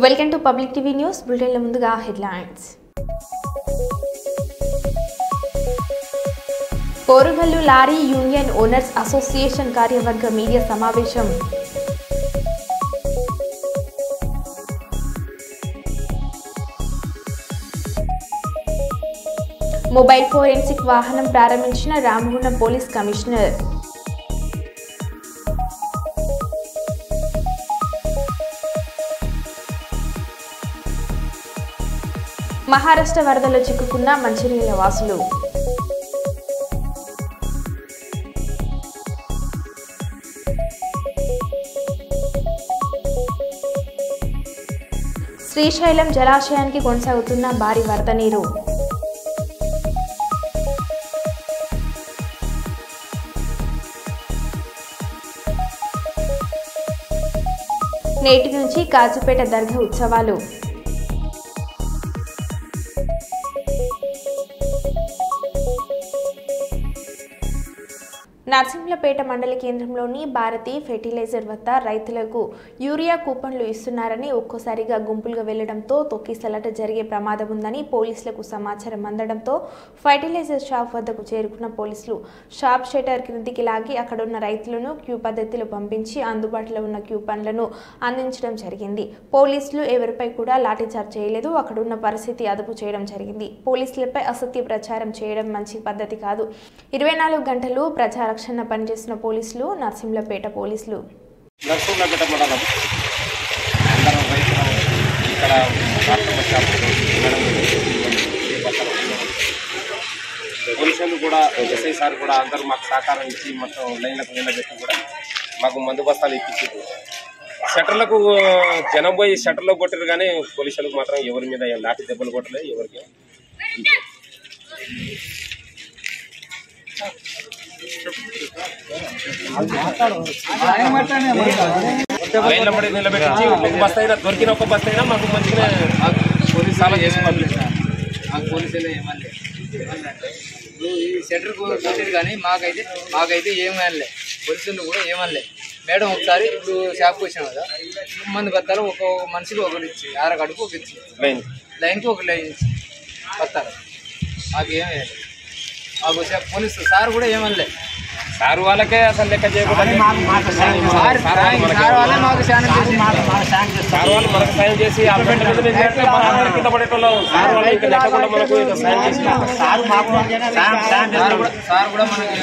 Welcome to public TV news బులెటిన్ల ముందుగా headlines. కోరుగల్లు లారీ యూనియన్ ఓనర్స్ అసోసియేషన్ కార్యవర్గ మీడియా సమావేశం. మొబైల్ ఫోరెన్సిక్ వాహనం ప్రారంభించిన రామగుండం పోలీస్ కమిషనర్. మహారాష్ట్ర వరదలో చిక్కుకున్న మంచిర్యాల వాసులు. శ్రీశైలం జలాశయానికి కొనసాగుతున్న భారీ వరద నీరు. నేటి నుంచి కాజుపేట దర్గా ఉత్సవాలు. నర్సింహులపేట మండల కేంద్రంలోని భారతీ ఫెర్టిలైజర్ వద్ద రైతులకు యూరియా కూపన్లు ఇస్తున్నారని ఒక్కోసారిగా గుంపులుగా వెళ్లడంతో తొక్కిసలాట జరిగే ప్రమాదం ఉందని పోలీసులకు సమాచారం అందడంతో ఫెర్టిలైజర్ షాప్ వద్దకు చేరుకున్న పోలీసులు షాప్ షటర్ క్రిందికి లాగి అక్కడున్న రైతులను క్యూ పద్ధతిలో పంపించి అందుబాటులో ఉన్న కూపన్లను అందించడం జరిగింది. పోలీసులు ఎవరిపై కూడా లాఠీచార్జ్ చేయలేదు. అక్కడున్న పరిస్థితి అదుపు చేయడం జరిగింది. పోలీసులపై అసత్య ప్రచారం చేయడం మంచి పద్ధతి కాదు. 24 గంటలు ప్రజా రక్షణ పనిచేసిన పోలీసులు నర్సింహులపేట పోలీసులు. నర్సింహులపేట మండలం అందరం రైతులు ఇక్కడ పోలీసులు కూడా ఎస్ఐ సార్ కూడా అందరూ మాకు సహకారం ఇచ్చి మొత్తం లైన్లకు నిలబెట్టి కూడా మాకు మందు బస్తాలు ఇప్పించారు. షట్టర్లకు జనం పోయి షట్టర్లో కొట్టారు కానీ పోలీసులకు మాత్రం ఎవరి మీద లాఠీ దెబ్బలు కొట్టలేదు. ఎవరికి లైన్లబడి నిలబెట్టి ఒక బస్తా అయినా దొరికిన ఒక బస్తా అయినా మాకు మంచిగా పోలీసులు ఏమన్నా ఈ సెంటర్ కొట్టారు కానీ మాకైతే ఏమనలే. పోలీసులు కూడా ఏమనలే. మేడం ఒకసారి ఇప్పుడు షాప్కి వచ్చినాం కదా, మంది బత్తాలు ఒక మనిషికి ఒకటి ఇచ్చి అరగడుపు ఒక ఇచ్చి లైన్కి ఒక లైన్ ఇచ్చి బత్తాలు మాకేమేయాలి. మాకు పోలీసు సార్ కూడా ఏమనలే. సార్ వాళ్ళకే అసలు లెక్క చేయకుండా సార్ వాళ్ళు మనకు సాయం చేసి కింద పడేటోళ్ళం. సార్ వాళ్ళు ఇంకా లేకుండా మనకు సాయం చేసి సార్ కూడా మనకి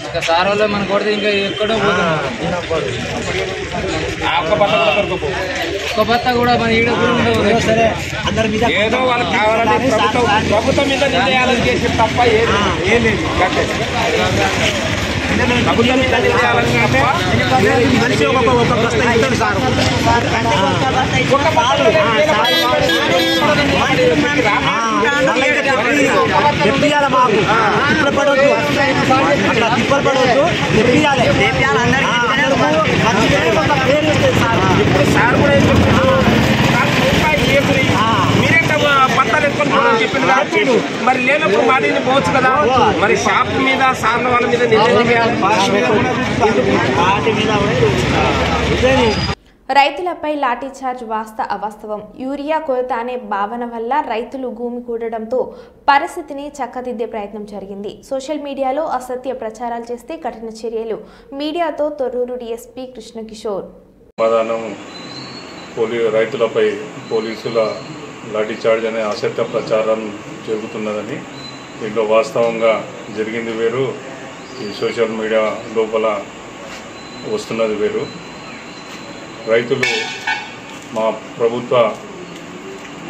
ఇంకా సార్ వల్ల మనకు కొడితే ఇంకా ఎక్కడో ఒక్క బత్త కూడా మన ఈడ కూడా ఉండవు. ఏదో వాళ్ళకి కావాలని ప్రభుత్వం మీద నిర్ణయాలను చేసి తప్ప ఏం లేదు. ప్రభుత్వం మీద నిర్ణయాలని మనిషి ఒక ప్రశ్న ఇస్తాడు సార్. తెప్పియాలి మాకు తిప్పలు పడవద్దు, అట్లా తిప్పలు పడవద్దు, తెప్పియాలి. ఇప్పుడు సార్ కూడా మీరేంట పత్తాలు ఎత్తుకొని చెప్పింది కాబట్టి మరి లేనప్పుడు మాటిని పోవచ్చు కదా. మరి షాప్ మీద సార్ల వాళ్ళ మీద రైతులపై లాఠీచార్జ్ అవాస్తవం. యూరియా కొరత అనే భావన వల్ల రైతులు భూమి కూడడంతో పరిస్థితిని చక్కదిద్దే ప్రయత్నం జరిగింది. సోషల్ మీడియాలో అసత్య ప్రచారాలు చేస్తే కఠిన చర్యలు. మీడియాతో తొర్రూరు డీఎస్పీ కృష్ణకిషోర్. రైతులపై పోలీసుల లాఠీచార్జ్ అనే అసత్య ప్రచారం జరుగుతున్నదని, దీంట్లో వాస్తవంగా జరిగింది వేరు, ఈ సోషల్ మీడియా లోపల వస్తున్నది వేరు. రైతులు మా ప్రభుత్వ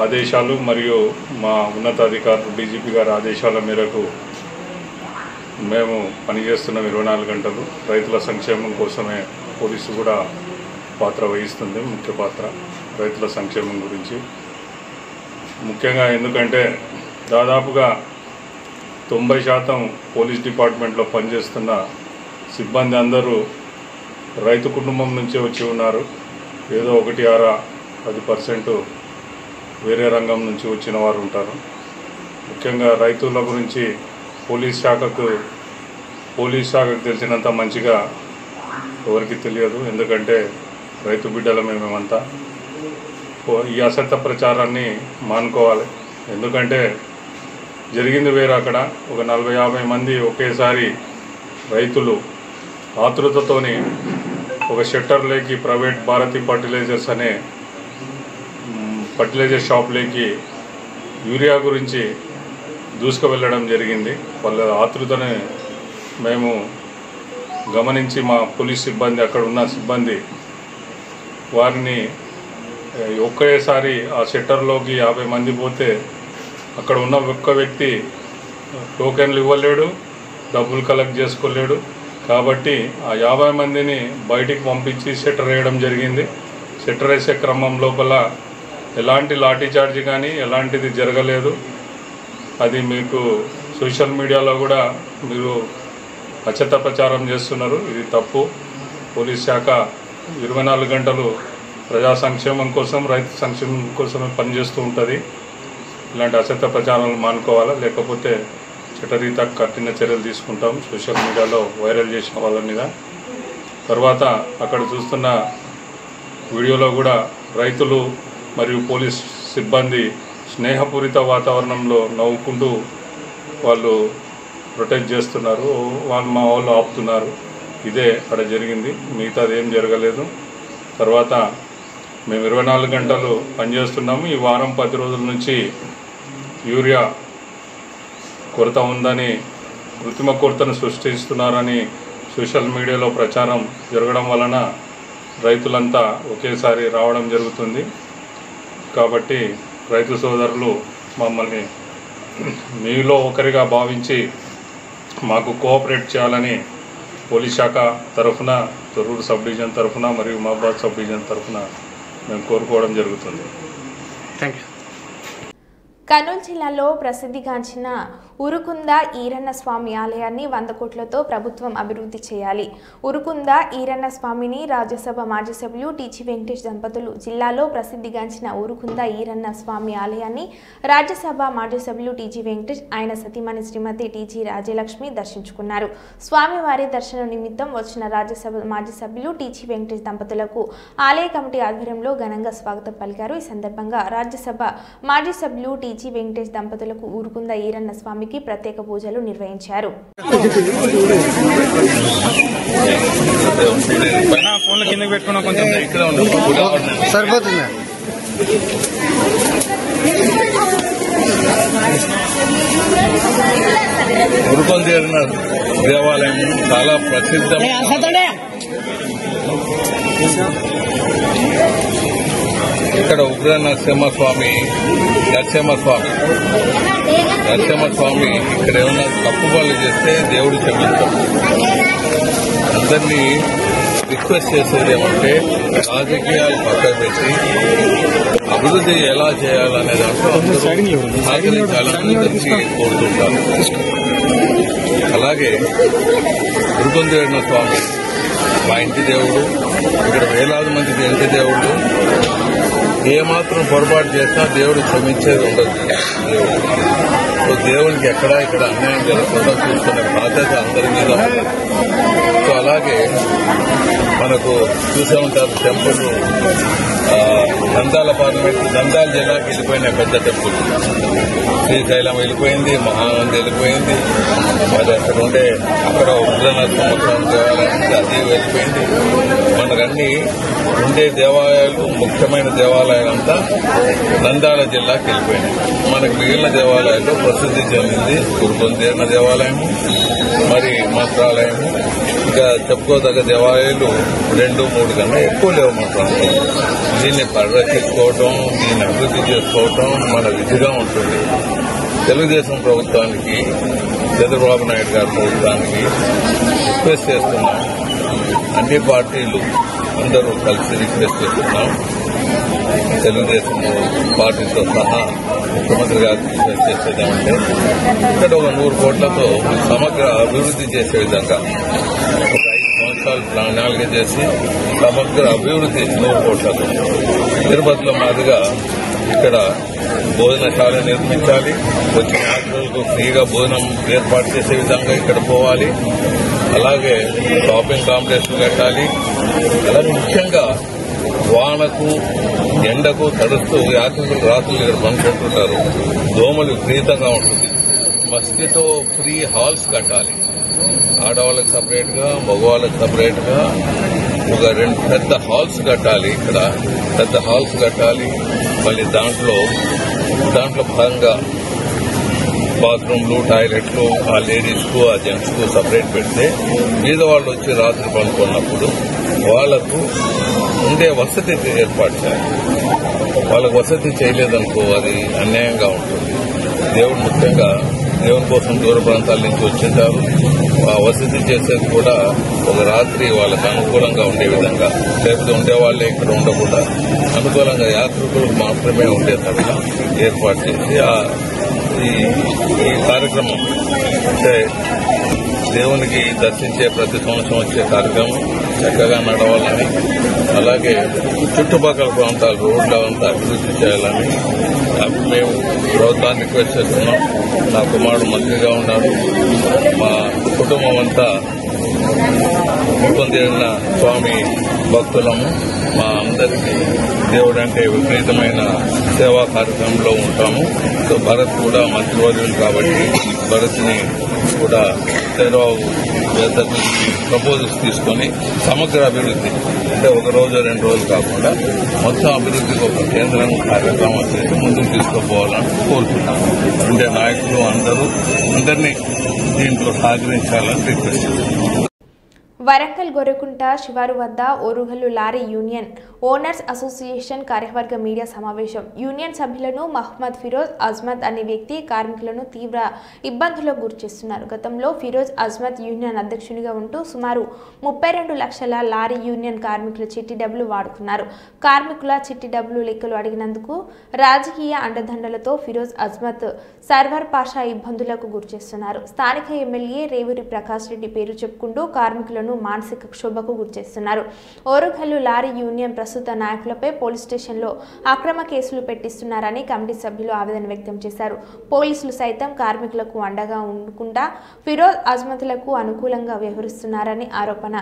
ఆదేశాలు మరియు మా ఉన్నతాధికారులు డీజీపీ గారి ఆదేశాల మేరకు మేము పనిచేస్తున్నాం 24 గంటలు. రైతుల సంక్షేమం కోసమే పోలీసు కూడా పాత్ర వహిస్తుంది, ముఖ్య పాత్ర రైతుల సంక్షేమం గురించి ముఖ్యంగా. ఎందుకంటే దాదాపుగా 90% పోలీస్ డిపార్ట్మెంట్లో పనిచేస్తున్న సిబ్బంది అందరూ రైతు కుటుంబం నుంచే వచ్చి ఉన్నారు. ఏదో 1-10% వేరే రంగం నుంచి వచ్చిన వారు ఉంటారు. ముఖ్యంగా రైతుల గురించి పోలీస్ శాఖకు తెలిసినంత మంచిగా ఎవరికి తెలియదు. ఎందుకంటే రైతు బిడ్డలమే మేమంతా. ఈ అసత్య ప్రచారాన్ని మానుకోవాలి. ఎందుకంటే జరిగింది వేరు. అక్కడ ఒక 40-50 మంది ఒకేసారి రైతులు ఆతృతతోని ఒక షట్టర్లోకి ప్రైవేట్ భారతీ ఫర్టిలైజర్స్ అనే ఫర్టిలైజర్ షాప్లోకి యూరియా గురించి దూసుకు వెళ్ళడం జరిగింది. వాళ్ళ ఆతృతని మేము గమనించి మా పోలీస్ సిబ్బంది, అక్కడ ఉన్న సిబ్బంది వారిని ఒకేసారి ఆ షట్టర్లోకి 50 మంది పోతే అక్కడ ఉన్న ఒక్క వ్యక్తి టోకెన్లు ఇవ్వలేడు, డబ్బులు కలెక్ట్ చేసుకోలేడు. కాబట్టి ఆ 50 మందిని బయటికి పంపించి షట్టర్ వేయడం జరిగింది. షట్టర్ వేసే క్రమం లోపల ఎలాంటి లాఠీ చార్జ్ కానీ ఎలాంటిది జరగలేదు. అది మీకు సోషల్ మీడియాలో కూడా మీరు అసత్య ప్రచారం చేస్తున్నారు. ఇది తప్పు. పోలీస్ శాఖ 24 గంటలు ప్రజా సంక్షేమం కోసం, రైతు సంక్షేమం కోసమే పనిచేస్తూ ఉంటుంది. ఇలాంటి అసత్య ప్రచారాలు మానుకోవాలా, లేకపోతే చట్టరీత కఠిన చర్యలు తీసుకుంటాం. సోషల్ మీడియాలో వైరల్ చేసిన వాళ్ళ మీద. తర్వాత అక్కడ చూస్తున్న వీడియోలో కూడా రైతులు మరియు పోలీస్ సిబ్బంది స్నేహపూరిత వాతావరణంలో నవ్వుకుంటూ వాళ్ళు ప్రొటెక్ట్ చేస్తున్నారు. మా వాళ్ళు ఆపుతున్నారు. ఇదే అక్కడ జరిగింది. మిగతాది ఏం జరగలేదు. తర్వాత మేము 24 గంటలు పనిచేస్తున్నాము. ఈ వారం 10 రోజుల నుంచి యూరియా కొరత ఉందని, కృత్రిమ కొరతను సృష్టిస్తున్నారని సోషల్ మీడియాలో ప్రచారం జరగడం వలన రైతులంతా ఒకేసారి రావడం జరుగుతుంది. కాబట్టి రైతు సోదరులు మమ్మల్ని మీలో ఒకరిగా భావించి మాకు కోఆపరేట్ చేయాలని పోలీస్ శాఖ తరఫున, తొర్రూరు సబ్ డివిజన్ తరఫున మరియు మహబాద్ సబ్ డివిజన్ తరఫున మేము కోరుకోవడం జరుగుతుంది. Thank you. కర్నూలు జిల్లాలో ప్రసిద్ధిగాంచిన ఉరుకుంద ఈరన్న స్వామి ఆలయాన్ని 100 కోట్లతో ప్రభుత్వం అభివృద్ధి చేయాలి. ఉరుకుంద ఈరన్న స్వామిని రాజ్యసభ మాజీ సభ్యులు టీజీ వెంకటేష్ దంపతులు జిల్లాలో ప్రసిద్ధిగాంచిన ఉరుకుంద ఈరన్న స్వామి ఆలయాన్ని రాజ్యసభ మాజీ సభ్యులు టీజీ వెంకటేష్, ఆయన సతీమణి శ్రీమతి టీజీ రాజ్యలక్ష్మి దర్శించుకున్నారు. స్వామివారి దర్శనం నిమిత్తం వచ్చిన రాజ్యసభ మాజీ సభ్యులు టీజీ వెంకటేష్ దంపతులకు ఆలయ కమిటీ ఆధ్వర్యంలో ఘనంగా స్వాగతం పలికారు. ఈ సందర్భంగా రాజ్యసభ మాజీ సభ్యులు టీజీ వెంకటేష్ దంపతులకు ఉరుకుంద ఈరన్న స్వామికి ప్రత్యేక పూజలు నిర్వహించారు. ఉరుకుంద ఈరన్న దేవాలయం చాలా ప్రసిద్ధం. ఇక్కడ ఉగ్ర నరసింహస్వామి ఇక్కడ ఏమన్నా తప్పు పనులు చేస్తే దేవుడు క్షమిస్తాడు. అందరినీ రిక్వెస్ట్ చేసేది ఏమంటే రాజకీయాలు పక్కన పెట్టి అభివృద్ధి ఎలా చేయాలనే దాంట్లో అందరూ సహకరించాలని కోరుతుంటారు. అలాగే ఉరుకుంద ఈరన్న స్వామి మా ఇంటి దేవుడు. ఇక్కడ వేలాది మందికి ఇంటి దేవుడు. ఏమాత్రం పొరపాటు చేసినా దేవుడు క్షమించేది ఉండదు. సో దేవునికి ఎక్కడా ఇక్కడ అన్యాయం జరగకుండా చూసుకునే బాధ్యత అందరి మీద. సో అలాగే మనకు చూసే ఉంటారు టెంపుల్ నంద్యాల పార్లమెంట్, నంద్యాల జిల్లాకి వెళ్ళిపోయిన పెద్ద టెంపుల్. శ్రీశైలం వెళ్ళిపోయింది, మహానంది వెళ్ళిపోయింది. మరి అక్కడ ఉగ్ర నరసింహస్వామి దేవాలయం అది వెళ్ళిపోయింది. మనకన్నీ ఉండే దేవాలయాలు, ముఖ్యమైన దేవాలయాలంతా నంద్యాల జిల్లాకి వెళ్ళిపోయినాయి. మనకు మిగిలిన దేవాలయాల్లో ప్రసిద్ధి చెందింది ఉరుకుంద ఈరన్న దేవాలయము, మరి మంత్రాలయము. ఇంకా చెప్పుకోదగ్గ దేవాలయాలు 2-3 కన్నా ఎక్కువ లేవు మన ప్రాంతంలో. దీన్ని పరిరక్షించుకోవటం, దీన్ని అభివృద్ధి చేసుకోవటం మన విధిగా ఉంటుంది. తెలుగుదేశం ప్రభుత్వానికి, చంద్రబాబు నాయుడు గారి ప్రభుత్వానికి రిక్వెస్ట్ చేస్తున్నాం. అన్ని పార్టీలు అందరూ కలిసి రిక్వెస్ట్ చేస్తున్నాం. తెలుగుదేశం పార్టీతో సహా ముఖ్యమంత్రి గారికి రిక్వెస్ట్ చేసేదామంటే ఇక్కడ ఒక 100 కోట్లతో సమగ్ర అభివృద్ధి చేసే విధంగా ఒక 5 సంవత్సరాలు ప్రణాళిక చేసి సమగ్ర అభివృద్ధి 100 కోట్లతో తిరుపతిలో మాదిరిగా ఇక్కడ భోజనశాల నిర్మించాలి. వచ్చిన యాత్రికులకు ఫ్రీగా భోజనం ఏర్పాటు చేసే విధంగా ఇక్కడ పోవాలి. అలాగే షాపింగ్ కాంప్లెక్స్లు కట్టాలి. అలాగే ముఖ్యంగా వానకు ఎండకు తడుస్తూ యాత్రికులు రాత్రులు ఇక్కడ పనుకుంటుంటారు. దోమలు విపరీతంగా ఉంటుంది. మస్కిటో ఫ్రీ హాల్స్ కట్టాలి. ఆడవాళ్ళకి సపరేట్ గా, మగవాళ్ళకి సపరేట్ గా ఒక 2 పెద్ద హాల్స్ కట్టాలి. ఇక్కడ పెద్ద హాల్స్ కట్టాలి. మళ్ళీ దాంట్లో భాగంగా బాత్రూమ్లు, టాయిలెట్లు ఆ లేడీస్ కు, ఆ జెంట్స్ కు సపరేట్ పెడితే మీద వాళ్ళు వచ్చి రాత్రి పనుకున్నప్పుడు వాళ్లకు ఉండే వసతి ఏర్పాటు చేయాలి. వాళ్ళకు వసతి చేయలేదనుకో అది అన్యాయంగా ఉంటుంది. దేవుడు ముఖ్యంగా దేవుని కోసం దూర ప్రాంతాల నుంచి వచ్చింటారు. ఆ వసతి చేసేది కూడా ఒక రాత్రి వాళ్ళకు అనుకూలంగా ఉండే విధంగా, లేకపోతే ఉండేవాళ్లే ఇక్కడ ఉండకుండా అనుకూలంగా యాత్రికులకు మాత్రమే ఉండేటట్టుగా ఏర్పాటు చేసి ఈ కార్యక్రమం అంటే దేవునికి దర్శించే ప్రతి సంవత్సరం వచ్చే కార్యక్రమం చక్కగా నడవాలని, అలాగే చుట్టుపక్కల ప్రాంతాలు రోడ్లంతా అభివృద్ధి చేయాలని మేము ప్రభుత్వాన్ని రిక్వెస్ట్ చేస్తున్నాం. నా కుమారుడు మంత్రిగా ఉన్నారు. మా కుటుంబం అంతా పొందిన స్వామి భక్తులము. మా అందరికీ దేవుడు అంటే విపరీతమైన సేవా కార్యక్రమంలో ఉంటాము. సో భరత్ కూడా మంత్రివర్యులు కాబట్టి భరత్ని కూడా చంద్రబాబు ప్రపోజల్స్ తీసుకొని సమగ్ర అభివృద్ధి అంటే ఒక రోజు 2 రోజులు కాకుండా మొత్తం అభివృద్ధికి ఒక కేంద్రం కార్యక్రమం చేసి ముందుకు తీసుకుపోవాలని కోరుతున్నాను. అంటే నాయకులు అందరినీ దీంట్లో సహకరించాలని రిక్వెస్ట్ చేస్తున్నాను. వరంగల్ గొర్రెకుంట శివారు వద్ద Orugallu lorry union owners association కార్యవర్గ మీడియా సమావేశం. యూనియన్ సభ్యులను మహమ్మద్ ఫిరోజ్ అజ్మత్ అనే వ్యక్తి కార్మికులను తీవ్ర ఇబ్బందులకు గురిచేస్తున్నారు. గతంలో ఫిరోజ్ అజ్మత్ యూనియన్ అధ్యక్షునిగా ఉంటూ సుమారు 32 లక్షల లారీ యూనియన్ కార్మికుల చిట్టి డబ్బులు వాడుకున్నారు. కార్మికుల చిట్టి డబ్బులు లెక్కలు అడిగినందుకు రాజకీయ అండదండలతో ఫిరోజ్ అజ్మత్ సర్వర్ పాషా ఇబ్బందులకు గురిచేస్తున్నారు. స్థానిక ఎమ్మెల్యే రేవూరి ప్రకాష్ రెడ్డి పేరు చెప్పుకుంటూ కార్మికులను మానసిక క్షోభకు గురిచేస్తున్నారు. ఓరుగల్లు లారీ యూనియన్ ప్రస్తుత నాయకులపై పోలీస్ స్టేషన్లో అక్రమ కేసులు పెట్టిస్తున్నారని కమిటీ సభ్యులు ఆవేదన వ్యక్తం చేశారు. పోలీసులు సైతం కార్మికులకు అండగా ఉండకుండా ఫిరోజ్ అజ్మత్లకు అనుకూలంగా వ్యవహరిస్తున్నారని ఆరోపణ.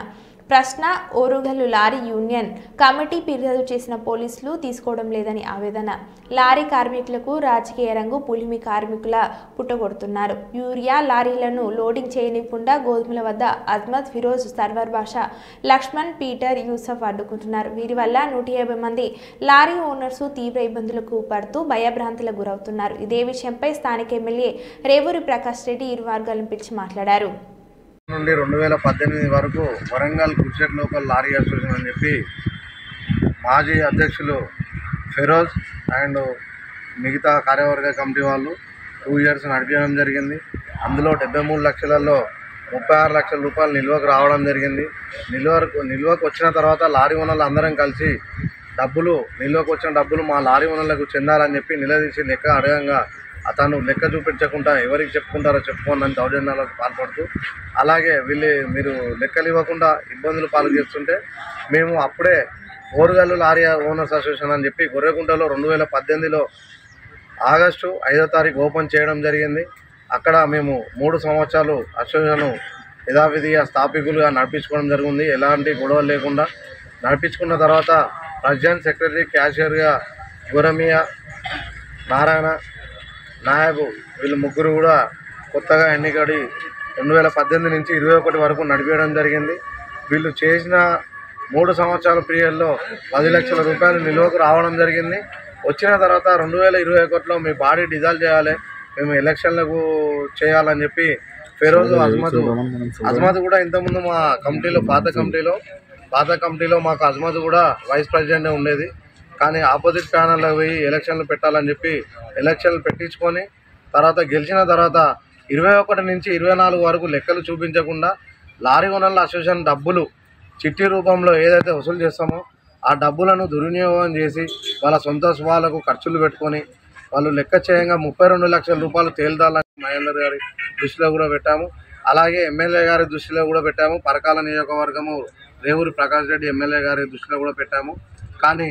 ప్రశ్న ఓరుగల్లు లారీ యూనియన్ కమిటీ ఫిర్యాదు చేసిన పోలీసులు తీసుకోవడం లేదని ఆవేదన. లారీ కార్మికులకు రాజకీయ రంగు పులిమి కార్మికుల పుట్టగొడుతున్నారు. యూరియా లారీలను లోడింగ్ చేయనివ్వకుండా గోధుమల వద్ద అజ్మత్, ఫిరోజ్, సర్వర్ బాషా, లక్ష్మణ్, పీటర్, యూసఫ్ అడ్డుకుంటున్నారు. వీరి వల్ల 150 మంది లారీ ఓనర్స్ తీవ్ర ఇబ్బందులకు పడుతూ భయభ్రాంతులకు గురవుతున్నారు. ఇదే విషయంపై స్థానిక ఎమ్మెల్యే రేవూరి ప్రకాష్ రెడ్డి ఇరు వర్గాలను పిలిచి మాట్లాడారు. నుండి 2018 వరకు వరంగల్ గుడ్షెట్ లోకల్ లారీ అసోసియేషన్ అని చెప్పి మాజీ అధ్యక్షులు ఫిరోజ్ అండ్ మిగతా కార్యవర్గ కమిటీ వాళ్ళు 2 years నడిపించడం జరిగింది. అందులో 73 లక్షలలో 36 లక్షల రూపాయలు నిల్వకు రావడం జరిగింది. నిల్వకు వచ్చిన తర్వాత లారీ ఓనర్లు అందరం కలిసి నిల్వకు వచ్చిన డబ్బులు మా లారీ ఓనర్లకు చెందాలని చెప్పి నిలదీసి లెక్క అడగంగా అతను లెక్క చూపించకుండా ఎవరికి చెప్పుకుంటారో చెప్పుకోండి దౌర్జన్యాలకు పాల్పడుతూ, అలాగే మీరు లెక్కలు ఇవ్వకుండా ఇబ్బందులు పాలు చేస్తుంటే మేము అప్పుడే ఓరుగల్లు లారీ ఓనర్స్ అసోసియేషన్ అని చెప్పి గొర్రెకుంటలో 2018లో ఆగస్టు 5వ తారీఖు ఓపెన్ చేయడం జరిగింది. అక్కడ మేము 3 సంవత్సరాలు అసోసియేషన్ యథావిధిగా స్థాపికులుగా నడిపించుకోవడం జరిగింది. ఎలాంటి గొడవలు లేకుండా నడిపించుకున్న తర్వాత ప్రెసిడెంట్, సెక్రటరీ, క్యాషియర్గా గురమియా, నారాయణ, నాయబు వీళ్ళు ముగ్గురు కూడా కొత్తగా ఎన్నికడి 2018 నుంచి 21 వరకు నడిపేయడం జరిగింది. వీళ్ళు చేసిన 3 సంవత్సరాల పీరియడ్లో 10 లక్షల రూపాయలు నిల్వకు రావడం జరిగింది. వచ్చిన తర్వాత 2021లో మీ బాడీ డిజాల్వ్ చేయాలి, మేము ఎలక్షన్లకు చేయాలని చెప్పి ఫిరోజ్ అజ్మత్ కూడా ఇంతకుముందు మా కమిటీలో పాత కమిటీలో మాకు అజ్మత్ కూడా వైస్ ప్రెసిడెంట్ ఉండేది. కానీ ఆపోజిట్ ప్యానల్లో పోయి ఎలక్షన్లు పెట్టాలని చెప్పి ఎలక్షన్లు పెట్టించుకొని తర్వాత గెలిచిన తర్వాత 21 నుంచి 24 వరకు లెక్కలు చూపించకుండా లారీ ఓనర్ల అసోసియేషన్ డబ్బులు చిట్టి రూపంలో ఏదైతే వసూలు చేస్తామో ఆ డబ్బులను దుర్వినియోగం చేసి వాళ్ళ సొంత స్వాలకు ఖర్చులు పెట్టుకొని వాళ్ళు లెక్క చేయంగా 32 లక్షల రూపాయలు తేల్దాలని మహేందర్ గారి దృష్టిలో కూడా పెట్టాము. అలాగే ఎమ్మెల్యే గారి దృష్టిలో కూడా పెట్టాము. పరకాల నియోజకవర్గము రేవూరి ప్రకాష్ రెడ్డి ఎమ్మెల్యే గారి దృష్టిలో కూడా పెట్టాము. కానీ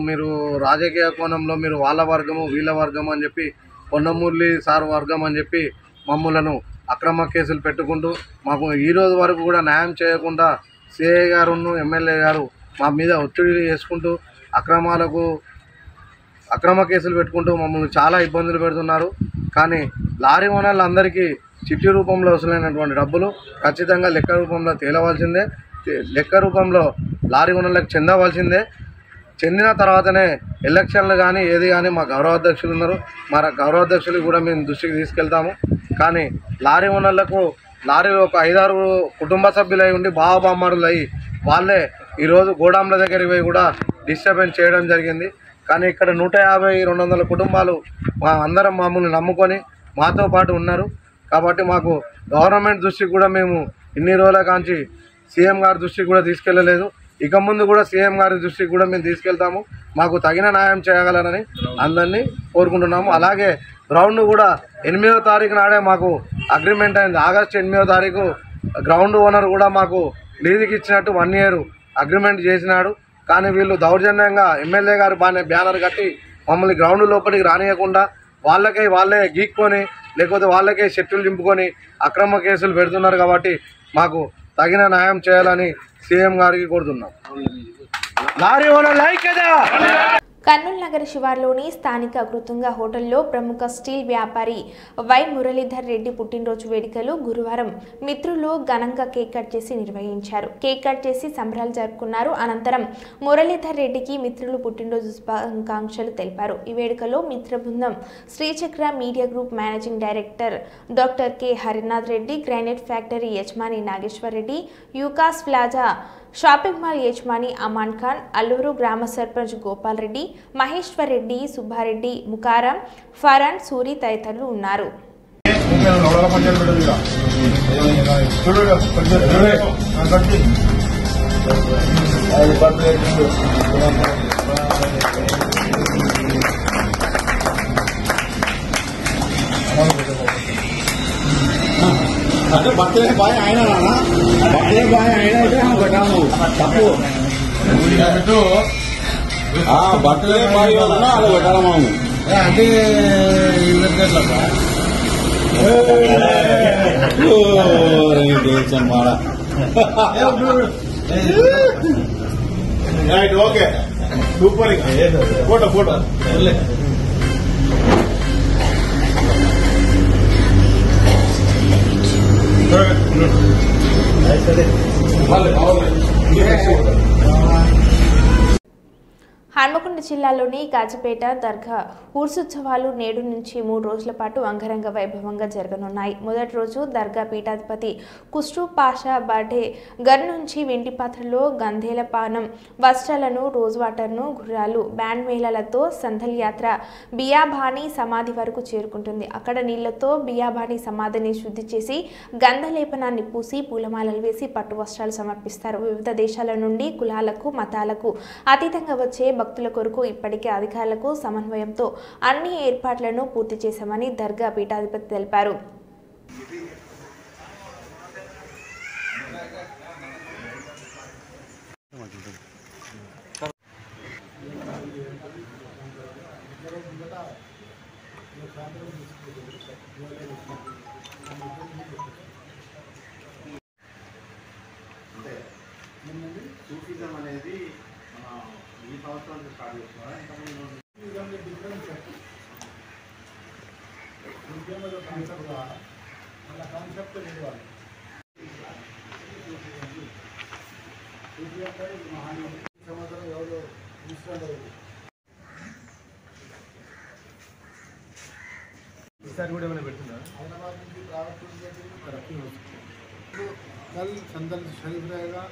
మీరు రాజకీయ కోణంలో మీరు వాళ్ళ వర్గము వీళ్ళ వర్గము అని చెప్పి పొన్నమూర్లి సార్ వర్గం అని చెప్పి మమ్మలను అక్రమ కేసులు పెట్టుకుంటూ మాకు ఈ రోజు వరకు కూడా న్యాయం చేయకుండా సిఐ గారును ఎమ్మెల్యే గారు మా మీద ఒత్తిడి చేసుకుంటూ అక్రమ కేసులు పెట్టుకుంటూ మమ్మల్ని చాలా ఇబ్బందులు పెడుతున్నారు. కానీ లారీ ఓనర్లందరికీ చిట్టి రూపంలో వసూలైనటువంటి డబ్బులు ఖచ్చితంగా లెక్క రూపంలో తేలవలసిందే. లెక్క రూపంలో లారీ ఓనర్లకు చెందవలసిందే. చెందిన తర్వాతనే ఎలక్షన్లు కానీ ఏది కానీ మా గౌరవాధ్యక్షులు ఉన్నారు, మా గౌరవాధ్యక్షులు కూడా మేము దృష్టికి తీసుకెళ్తాము. కానీ లారీ ఓనర్లకు లారీలో ఒక 5-6 కుటుంబ సభ్యులై ఉండి బావబామ్మరులు అయ్యి వాళ్ళే ఈరోజు గోడాంల దగ్గరికి పోయి కూడా డిస్టర్బెన్స్ చేయడం జరిగింది. కానీ ఇక్కడ 150-200 కుటుంబాలు అందరం మమ్మల్ని నమ్ముకొని మాతో పాటు ఉన్నారు. కాబట్టి మాకు గవర్నమెంట్ దృష్టికి కూడా మేము ఇన్ని రోజుల కాంచి సీఎం గారి దృష్టికి కూడా తీసుకెళ్ళలేదు. ఇక ముందు కూడా సీఎం గారి దృష్టికి కూడా మేము తీసుకెళ్తాము. మాకు తగిన న్యాయం చేయగలరని అందరినీ కోరుకుంటున్నాము. అలాగే గ్రౌండ్ కూడా 8వ తారీఖు నాడే మాకు అగ్రిమెంట్ అయింది. ఆగస్టు 8వ తారీఖు గ్రౌండ్ ఓనర్ కూడా మాకు లీజుకి ఇచ్చినట్టు 1 year అగ్రిమెంట్ చేసినాడు. కానీ వీళ్ళు దౌర్జన్యంగా ఎమ్మెల్యే గారు బ్యానర్ కట్టి మమ్మల్ని గ్రౌండ్ లోపలికి రానియకుండా వాళ్ళే గీక్కొని లేకపోతే వాళ్ళకే షెట్టులు దింపుకొని అక్రమ కేసులు పెడుతున్నారు. కాబట్టి మాకు తగిన న్యాయం చేయాలని సీఎం గారికి కోరుతున్నాం. లారీ ఓనర్ల ఐక్యత. కర్నూలు నగర శివార్లోని స్థానిక కృతుంగ హోటల్లో ప్రముఖ స్టీల్ వ్యాపారి వై మురళీధర్ రెడ్డి పుట్టినరోజు వేడుకలు గురువారం మిత్రులు ఘనంగా కేక్ కట్ చేసి నిర్వహించారు. కేక్ కట్ చేసి సంబరాలు జరుపుకున్నారు. అనంతరం మురళీధర్ రెడ్డికి మిత్రులు పుట్టినరోజు శుభాకాంక్షలు తెలిపారు. ఈ వేడుకలో మిత్ర బృందం Srichakra media group managing director doctor K Harinath Reddy, granite factory యజమాని నాగేశ్వర్ రెడ్డి, యూకాస్ ప్లాజా షాపింగ్ మాల్ యజమాని అమాన్ ఖాన్, అల్లూరు గ్రామ సర్పంచ్ గోపాల్ రెడ్డి, మహేశ్వర్ రెడ్డి, సుబ్బారెడ్డి, ముకారం, ఫరాన్, సూరి తదితరులు ఉన్నారు. అంటే బర్త్డే బాయ్ అయినా బర్త్డే బాయ్ అయినా అయితే పెట్టాము తప్పు బర్త్డే బాయ్ వలన అలా పెట్టాము అంటే ఓకే సూపర్ ఫోటో హన్మకొండ జిల్లాలోని గాజపేట దర్గా ఊర్సోత్సవాలు నేడు నుంచి 3 రోజుల పాటు అంగరంగ వైభవంగా జరగనున్నాయి. మొదటి రోజు దర్గా పీఠాధిపతి కుష్టు పాషా బర్త్డే గర్ నుంచి వెండి పాత్రలో గంధేల పానం, వస్త్రాలను, రోజ్ వాటర్ను, గుర్రాలు, బ్యాండ్ మేళాలతో సందల్ యాత్ర బియాబాని సమాధి వరకు చేరుకుంటుంది. అక్కడ నీళ్లతో బియాబాని సమాధిని శుద్ధి చేసి గంధలేపనాన్ని పూసి పూలమాలలు వేసి పట్టు వస్త్రాలు సమర్పిస్తారు. వివిధ దేశాల నుండి కులాలకు మతాలకు అతీతంగా వచ్చే భక్తుల కొరకు ఇప్పటికే అధికారులకు సమన్వయంతో అన్ని ఏర్పాట్లను పూర్తి చేశామని దర్గా పీఠాధిపతి తెలిపారు. సూఫిజం అనేది ఈ సంవత్సరానికి స్టార్ట్ చేస్తున్నారా కాన్సెప్ట్ సంవత్సరం ఎవరు ఈసారి కూడా ఏమైనా పెడుతున్నారు హైదరాబాద్ నుంచి प्राइवेट तरक्की हो सकती है. तो कल संदल शरीफ रहेगा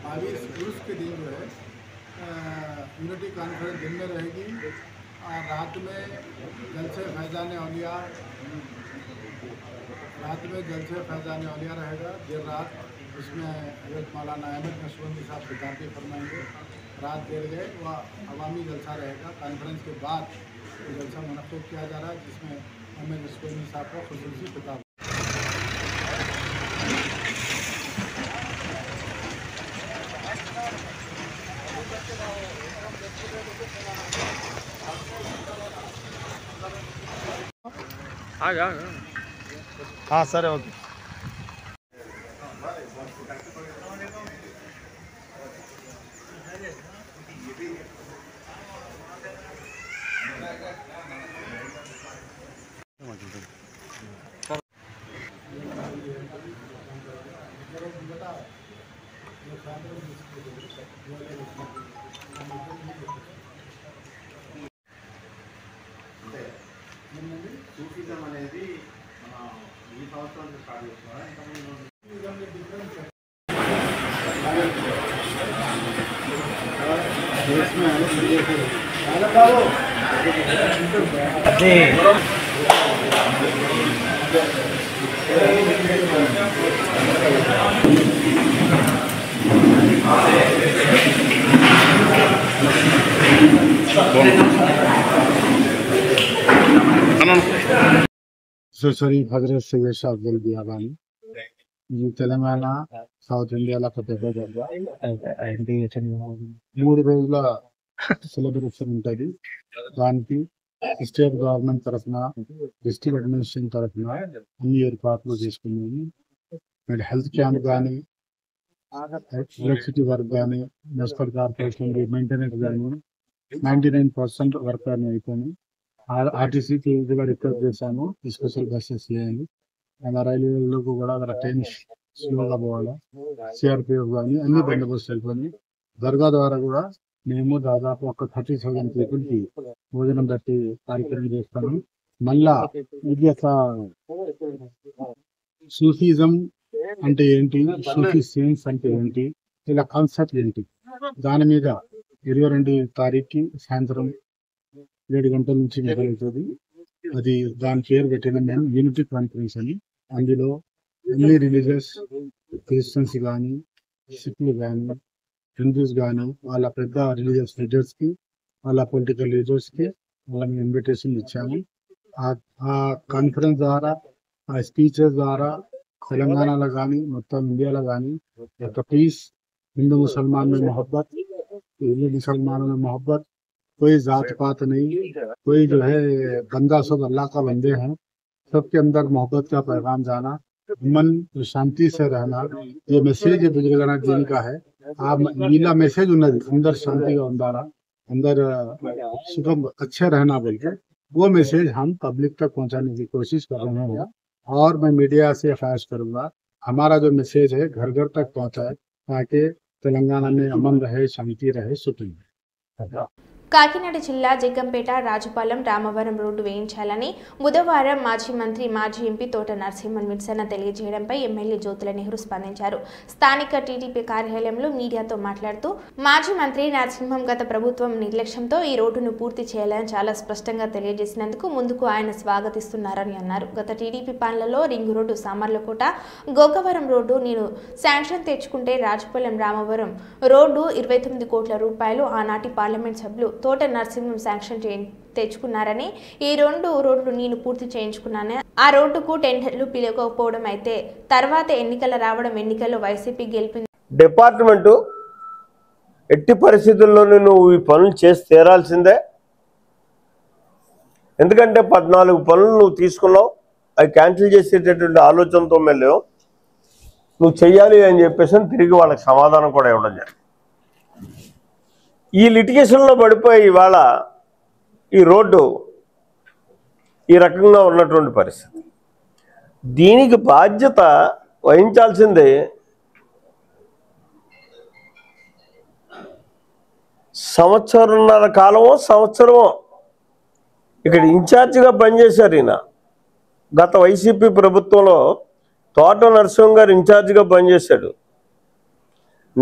22 के दिन जो है यूनिटी कॉन्फ्रेंस दिन में रहेगी और रात में जलसे फैज़ान औलिया रहेगा. देर रात उसमें हज़रत मौलाना अहमद नशबंदी साहब खिताबी फरमाएंगे. रात 1:30 बजे वह अवामी जलसा रहेगा. कॉन्फ्रेंस के बाद जलसा मुनक़्क़िद किया जा रहा है जिसमें अहमद नशबंदी साहब का ख़ुसूसी खिताब. हाँ सर ओके. शरीफ हजरत सैयद शाह अब्दुल बियाबानी ఈ తెలంగాణ సౌత్ ఇండియాలో ఒక పెద్ద దర్గా 3 రోజుల సెలబ్రేషన్ ఉంటుంది. దానికి స్టేట్ గవర్నమెంట్ తరఫున డిస్ట్రిక్ట్ అడ్మినిస్ట్రేషన్ తరఫున అన్ని ఏర్పాట్లు చేసుకున్నాము. హెల్త్ క్యాంప్ కానీ ఎలక్ట్రిసిటీ వర్క్ కానీ మున్సిపల్ కార్పొరేషన్ మెయింటెనెన్స్ కానీ 99% వర్క్ అని అయిపోయింది. ఆర్టీసీకి కూడా రిక్వెస్ట్ చేశాను స్పెషల్ బస్సెస్ చేయండి. అలా రైల్వేలకు కూడా అక్కడ ట్రైన్ స్లోగా పోవాలి. సిఆర్పిఎఫ్ కానీ అన్ని బందోబస్తు అయిపోయి దర్గా ద్వారా కూడా మేము దాదాపు ఒక 30,000 పీపుల్కి భోజనం పెట్టి కార్యక్రమం చేస్తాము. మళ్ళా ఇది ఒక సూఫిజం అంటే ఏంటి, సూఫీ సైన్స్ అంటే ఏంటి, ఇలా కాన్సెప్ట్ ఏంటి, దాని మీద 22 తారీఖుకి సాయంత్రం 7 గంటల నుంచి మొదలవుతుంది. అది దాని పేరు పెట్టిన మేము యూనిటీ కాన్ఫరెన్స్ అని. అందులో అన్ని రిలీజియస్ క్రిస్టియన్స్ కానీ సిఖ్లు కానీ హిందూస్ కానీ వాళ్ళ పెద్ద రిలీజియస్ లీడర్స్కి వాళ్ళ పొలిటికల్ లీడర్స్కి వాళ్ళని ఇన్విటేషన్ ఇచ్చాము. ఆ కాన్ఫరెన్స్ ద్వారా ఆ స్పీచెస్ ద్వారా తెలంగాణలో కానీ మొత్తం ఇండియాలో కానీ ఒక పీస్, हिंदू मुसलमान में मोहब्बत, हिंदू मुसलमानों में मोहब्बत, कोई जात पात नहीं, कोई जो है बंदा सब अल्लाह का बंदे हैं, सबके अंदर मोहब्बत का पैगाम जाना, मन शांति से रहना, ये मैसेज बुजुर्गाना दिन का है. आप नीला मैसेज अंदर शांति का अंदर सुगम अच्छे रहना बोल के वो मैसेज हम पब्लिक तक पहुंचाने की कोशिश कर रहे हैं. और मैं मीडिया से ख्वाहिश करूंगा हमारा जो मैसेज है घर घर तक पहुंचाए ताकि तेलंगाना में अमन रहे, शांति रहे, सुकून रहे. కాకినాడ జిల్లా జగ్గంపేట రాజుపాలెం రామవరం రోడ్డు వేయించాలని బుధవారం మాజీ మంత్రి మాజీ ఎంపీ తోట నరసింహన్ నిరసన తెలియజేయడంపై ఎమ్మెల్యే జ్యోతుల నెహ్రూ స్పందించారు. స్థానిక టీడీపీ కార్యాలయంలో మీడియాతో మాట్లాడుతూ మాజీ మంత్రి నరసింహం గత ప్రభుత్వం నిర్లక్ష్యంతో ఈ రోడ్డును పూర్తి చేయాలని చాలా స్పష్టంగా తెలియజేసినందుకు ముందుకు ఆయన స్వాగతిస్తున్నారని అన్నారు. గత టీడీపీ పాలనలో ring road Samarlakota Gokavaram road నేను శాంక్షన్ తెచ్చుకుంటే రాజుపాలెం రామవరం రోడ్డు 29 కోట్ల రూపాయలు ఆనాటి పార్లమెంట్ సభ్యులు తోట నరసింహం శాంక్షన్ తెచ్చుకున్నారని, ఈ 2 రోడ్లు నేను పూర్తి చేయించుకున్నాను. ఆ రోడ్డుకు టెండర్లు పిలవకపోవడం అయితే తర్వాత ఎన్నికల రావడం, ఎన్నికల్లో వైసీపీ గెలిపింది. డిపార్ట్మెంటు ఎట్టి పరిస్థితుల్లోనూ నువ్వు ఈ పనులు చేసి తీరాల్సిందే. ఎందుకంటే 14 పనులు నువ్వు తీసుకున్నావు, అవి క్యాన్సిల్ చేసేటటువంటి ఆలోచనతో వెళ్ళావు. నువ్వు చెయ్యాలి అని చెప్పేసి తిరిగి వాళ్ళకి సమాధానం కూడా ఇవ్వడం జరిగింది. ఈ లిటిగేషన్లో పడిపోయి ఇవాళ ఈ రోడ్డు ఈ రకంగా ఉన్నటువంటి పరిస్థితి. దీనికి బాధ్యత వహించాల్సిందే సంవత్సరంన్నర కాలమో సంవత్సరమో ఇక్కడ ఇన్ఛార్జిగా పనిచేశారు ఈయన. గత వైసీపీ ప్రభుత్వంలో తోట నరసింహం గారు ఇన్ఛార్జిగా పనిచేశాడు.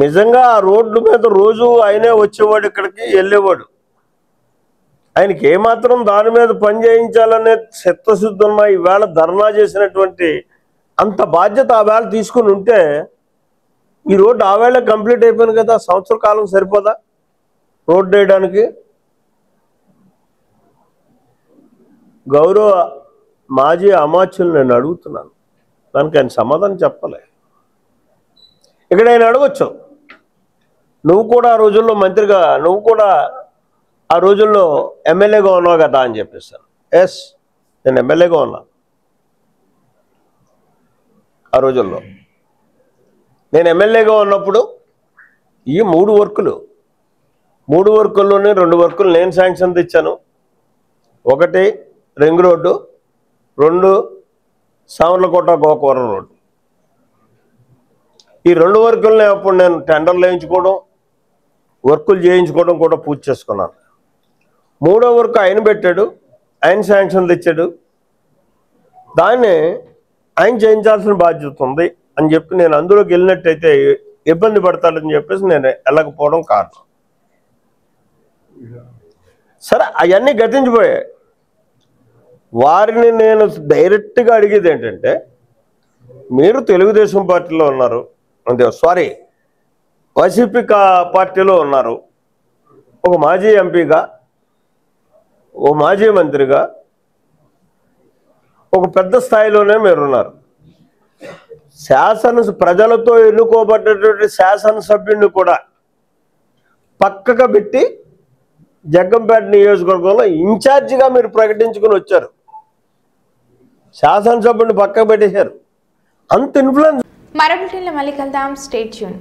నిజంగా ఆ రోడ్డు మీద రోజు ఆయనే వచ్చేవాడు, ఇక్కడికి వెళ్ళేవాడు. ఆయనకి ఏమాత్రం దాని మీద పని చేయించాలనే చిత్తశుద్ధి ఉన్న ఈవేళ ధర్నా చేసినటువంటి అంత బాధ్యత ఆ వేళ తీసుకుని ఉంటే ఈ రోడ్డు ఆ వేళ కంప్లీట్ అయిపోయింది కదా. సంవత్సర కాలం సరిపోదా రోడ్డు వేయడానికి? గౌరవ మాజీ అమాత్యులు నేను అడుగుతున్నాను, దానికి ఆయన సమాధానం చెప్పలే. ఇక్కడ ఆయన అడగొచ్చు, నువ్వు కూడా ఆ రోజుల్లో మంత్రిగా, నువ్వు కూడా ఆ రోజుల్లో ఎమ్మెల్యేగా ఉన్నావు కదా అని చెప్పేస్తాను. ఎస్, నేను ఎమ్మెల్యేగా ఉన్నా. ఆ రోజుల్లో నేను ఎమ్మెల్యేగా ఉన్నప్పుడు ఈ 3 వర్కుల్లోనే 2 వర్కులు నేను శాంక్షన్ తెచ్చాను. 1 ring road, 2 Samarlakota Gokavaram road. ఈ 2 వర్కుల్ని అప్పుడు నేను టెండర్లు వేయించుకోవడం, వర్కులు చేయించుకోవడం కూడా పూర్తి చేసుకున్నాను. 3వ వర్క్ ఆయన పెట్టాడు, ఆయన శాంక్షన్ తెచ్చాడు. దాన్ని ఆయన చేయించాల్సిన బాధ్యత ఉంది అని చెప్పి నేను అందులోకి వెళ్ళినట్టయితే ఇబ్బంది పడతాడని చెప్పేసి నేను వెళ్ళకపోవడం కారణం. సరే అవన్నీ గతించిపోయాయి. వారిని నేను డైరెక్ట్గా అడిగేది ఏంటంటే, మీరు తెలుగుదేశం పార్టీలో ఉన్నారు, వైసీపీ పార్టీలో ఉన్నారు, ఒక మాజీ ఎంపీగా, ఓ మాజీ మంత్రిగా, ఒక పెద్ద స్థాయిలోనే మీరున్నారు. ప్రజలతో ఎన్నుకోబడ్డటువంటి శాసనసభ్యుడిని కూడా పక్కగా పెట్టి జగ్గంపేట నియోజకవర్గంలో ఇన్ఛార్జిగా మీరు ప్రకటించుకుని వచ్చారు. శాసనసభ్యుడిని పక్కకు పెట్టేశారు. అంత ఇన్ఫ్లుయెన్స్. మరో బులెటిన్లో మళ్ళీ కలుద్దాం. Stay tune.